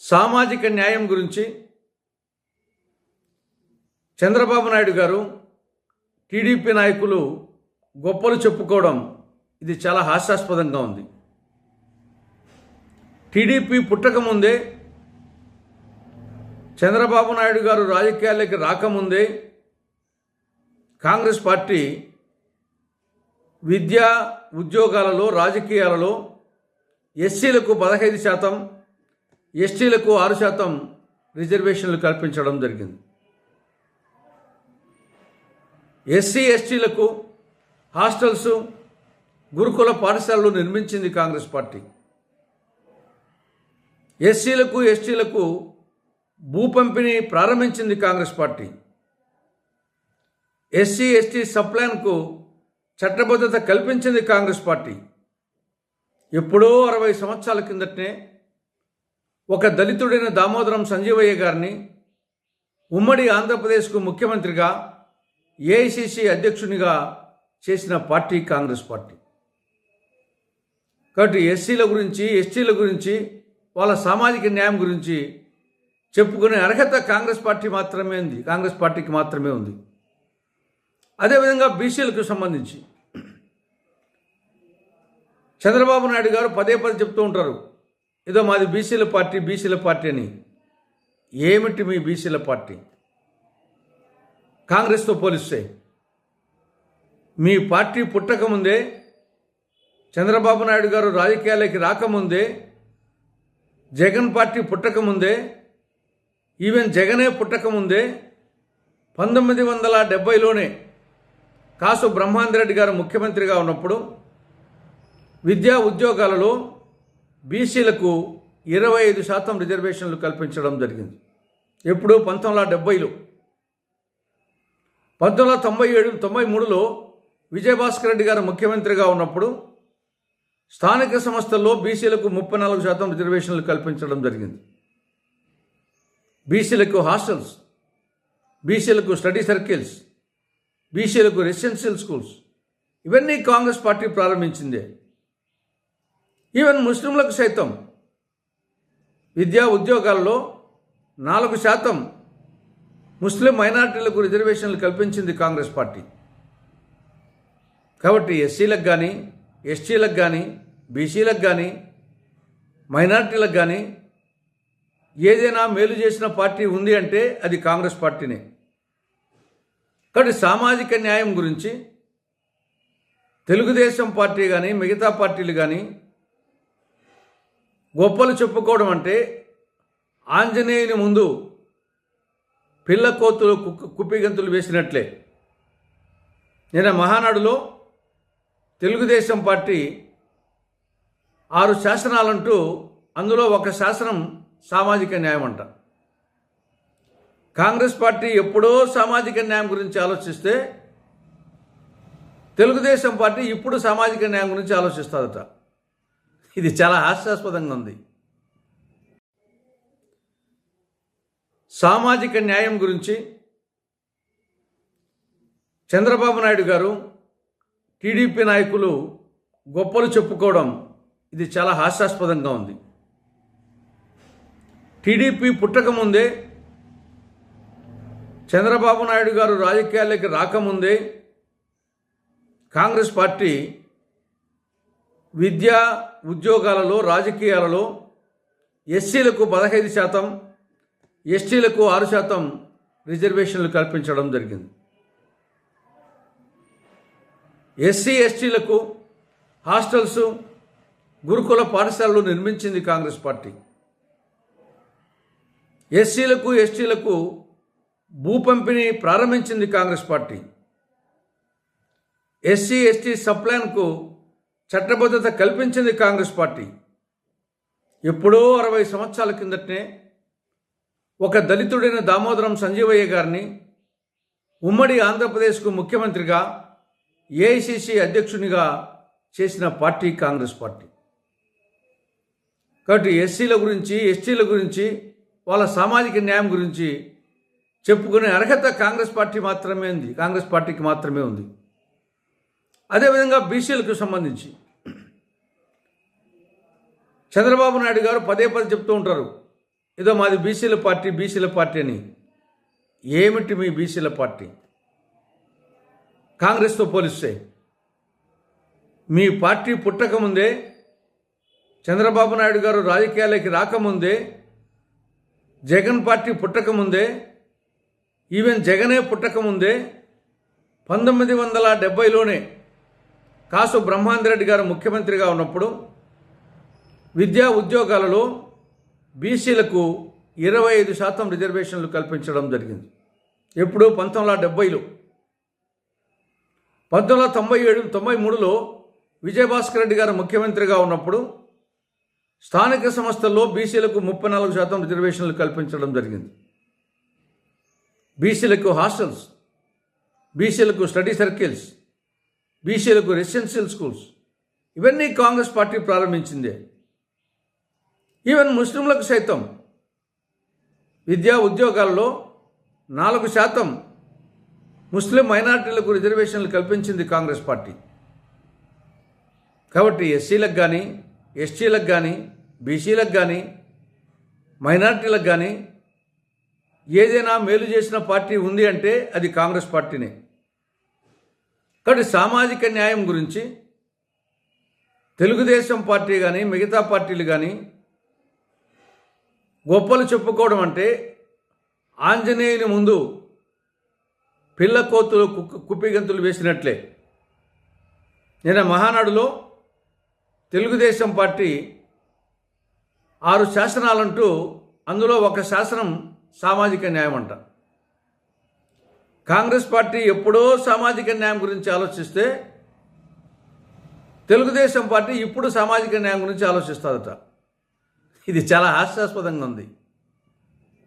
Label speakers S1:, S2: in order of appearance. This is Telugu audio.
S1: సామాజిక న్యాయం గురించి చంద్రబాబు నాయుడు గారు టీడీపీ నాయకులు గొప్పలు చెప్పుకోవడం ఇది చాలా హాస్యాస్పదంగా ఉంది. టీడీపీ పుట్టకముందే, చంద్రబాబు నాయుడు గారు రాజకీయాల్లోకి రాకముందే కాంగ్రెస్ పార్టీ విద్యా ఉద్యోగాలలో, రాజకీయాలలో ఎస్సీలకు 15%, ఎస్టీలకు 6% రిజర్వేషన్లు కల్పించడం జరిగింది. ఎస్సీ ఎస్టీలకు హాస్టల్స్, గురుకుల పాఠశాలలు నిర్మించింది కాంగ్రెస్ పార్టీ. ఎస్సీలకు ఎస్టీలకు భూ పంపిణీ ప్రారంభించింది కాంగ్రెస్ పార్టీ. ఎస్సీ ఎస్టీ సప్లాన్కు చట్టబద్ధత కల్పించింది కాంగ్రెస్ పార్టీ. ఎప్పుడో 60 సంవత్సరాల కిందటనే ఒక దళితుడైన దామోదరం సంజీవయ్య గారిని ఉమ్మడి ఆంధ్రప్రదేశ్కు ముఖ్యమంత్రిగా, ఏఐసిసి అధ్యక్షునిగా చేసిన పార్టీ కాంగ్రెస్ పార్టీ. కాబట్టి ఎస్సీల గురించి, ఎస్టీల గురించి, వాళ్ళ సామాజిక న్యాయం గురించి చెప్పుకునే అర్హత కాంగ్రెస్ పార్టీకి మాత్రమే ఉంది. అదేవిధంగా బీసీలకు సంబంధించి చంద్రబాబు నాయుడు గారు పదే చెప్తూ ఉంటారు, ఏదో మాది బీసీల పార్టీ అని. ఏమిటి మీ బీసీల పార్టీ? కాంగ్రెస్తో పోలిస్తే మీ పార్టీ పుట్టకముందే, చంద్రబాబు నాయుడు గారు రాజకీయాల్లోకి రాకముందే, జగన్ పార్టీ పుట్టకముందే, ఈవెన్ జగనే పుట్టకముందే 1970లోనే కాసు బ్రహ్మాందరెడ్డి గారు ముఖ్యమంత్రిగా ఉన్నప్పుడు విద్యా ఉద్యోగాలలో బీసీలకు 25% రిజర్వేషన్లు కల్పించడం జరిగింది. ఎప్పుడు? 1970లో. 1993లో విజయభాస్కర్ రెడ్డి గారు ముఖ్యమంత్రిగా ఉన్నప్పుడు స్థానిక సంస్థల్లో బీసీలకు 34% రిజర్వేషన్లు కల్పించడం జరిగింది. బీసీలకు హాస్టల్స్, బీసీలకు స్టడీ సర్కిల్స్, బీసీలకు రెసిడెన్షియల్ స్కూల్స్, ఇవన్నీ కాంగ్రెస్ పార్టీ ప్రారంభించిందే. ఈవెన్ ముస్లింలకు సైతం విద్యా ఉద్యోగాల్లో 4% ముస్లిం మైనారిటీలకు రిజర్వేషన్లు కల్పించింది కాంగ్రెస్ పార్టీ. కాబట్టి ఎస్సీలకు కానీ, ఎస్టీలకు కానీ, బీసీలకు కానీ, మైనారిటీలకు కానీ ఏదైనా మేలు చేసిన పార్టీ ఉంది అంటే అది కాంగ్రెస్ పార్టీనే. కాబట్టి సామాజిక న్యాయం గురించి తెలుగుదేశం పార్టీ కానీ, మిగతా పార్టీలు కానీ గొప్పలు చెప్పుకోవడం అంటే ఆంజనేయుని ముందు పిల్ల కోతులు కుప్పిగంతులు వేసినట్లే. నిన్న మహానాడులో తెలుగుదేశం పార్టీ 6 శాసనాలంటూ అందులో ఒక శాసనం సామాజిక న్యాయం అంట. కాంగ్రెస్ పార్టీ ఎప్పుడో సామాజిక న్యాయం గురించి ఆలోచిస్తే తెలుగుదేశం పార్టీ ఇప్పుడు సామాజిక న్యాయం గురించి ఆలోచిస్తుందట. ఇది చాలా హాస్యాస్పదంగా ఉంది. సామాజిక న్యాయం గురించి చంద్రబాబు నాయుడు గారు టీడీపీ నాయకులు గొప్పలు చెప్పుకోవడం ఇది చాలా హాస్యాస్పదంగా ఉంది. టీడీపీ పుట్టకముందే, చంద్రబాబు నాయుడు గారు రాజకీయాల్లోకి రాకముందే కాంగ్రెస్ పార్టీ విద్యా ఉద్యోగాలలో, రాజకీయాలలో ఎస్సీలకు 15%, ఎస్టీలకు 6% రిజర్వేషన్లు కల్పించడం జరిగింది. ఎస్సీ ఎస్టీలకు హాస్టల్స్, గురుకుల పాఠశాలలు నిర్మించింది కాంగ్రెస్ పార్టీ. ఎస్సీలకు ఎస్టీలకు భూ పంపిణీ ప్రారంభించింది కాంగ్రెస్ పార్టీ. ఎస్సీ ఎస్టీ సప్లాన్కు చట్టబద్ధత కల్పించింది కాంగ్రెస్ పార్టీ. ఎప్పుడో 60 సంవత్సరాల కిందటనే ఒక దళితుడైన దామోదరం సంజీవయ్య గారిని ఉమ్మడి ఆంధ్రప్రదేశ్కు ముఖ్యమంత్రిగా, ఏఐసిసి అధ్యక్షునిగా చేసిన పార్టీ కాంగ్రెస్ పార్టీ. కాబట్టి ఎస్సీల గురించి, ఎస్టీల గురించి, వాళ్ళ సామాజిక న్యాయం గురించి చెప్పుకునే అర్హత కాంగ్రెస్ పార్టీకి మాత్రమే ఉంది. అదేవిధంగా బీసీలకు సంబంధించి చంద్రబాబు నాయుడు గారు పదే చెప్తూ ఉంటారు, ఏదో మాది బీసీల పార్టీ అని. ఏమిటి మీ బీసీల పార్టీ? కాంగ్రెస్తో పోలిస్తే మీ పార్టీ పుట్టకముందే, చంద్రబాబు నాయుడు గారు రాజకీయాలకి రాకముందే, జగన్ పార్టీ పుట్టకముందే, ఈవెన్ జగనే పుట్టకముందే 1970లోనే కాసు బ్రహ్మాందరెడ్డి గారు ముఖ్యమంత్రిగా ఉన్నప్పుడు విద్యా ఉద్యోగాలలో బీసీలకు 25% రిజర్వేషన్లు కల్పించడం జరిగింది. ఎప్పుడు? 1970లో. 1993లో విజయభాస్కర్ రెడ్డి గారు ముఖ్యమంత్రిగా ఉన్నప్పుడు స్థానిక సంస్థల్లో బీసీలకు 34% రిజర్వేషన్లు కల్పించడం జరిగింది. బీసీలకు హాస్టల్స్, బీసీలకు స్టడీ సర్కిల్స్, బీసీలకు రెసిడెన్షియల్ స్కూల్స్, ఇవన్నీ కాంగ్రెస్ పార్టీ ప్రారంభించిందే. ఈవెన్ ముస్లింలకు సైతం విద్యా ఉద్యోగాల్లో 4% ముస్లిం మైనారిటీలకు రిజర్వేషన్లు కల్పించింది కాంగ్రెస్ పార్టీ. కాబట్టి ఎస్సీలకు కానీ, ఎస్టీలకు కానీ, బీసీలకు కానీ, మైనారిటీలకు కానీ ఏదైనా మేలు చేసిన పార్టీ ఉంది అంటే అది కాంగ్రెస్ పార్టీనే. కాబట్టి సామాజిక న్యాయం గురించి తెలుగుదేశం పార్టీ కానీ, మిగతా పార్టీలు కానీ గొప్పలు చెప్పుకోవడం అంటే ఆంజనేయుని ముందు పిల్ల కోతులు కుప్పిగంతులు వేసినట్లే. నిన్న మహానాడులో తెలుగుదేశం పార్టీ 6 శాసనాలంటూ అందులో ఒక శాసనం సామాజిక న్యాయం అంట. కాంగ్రెస్ పార్టీ ఎప్పుడో సామాజిక న్యాయం గురించి ఆలోచిస్తే తెలుగుదేశం పార్టీ ఇప్పుడు సామాజిక న్యాయం గురించి ఆలోచిస్తుందట. ఇది చాలా హాస్యాస్పదంగా ఉంది.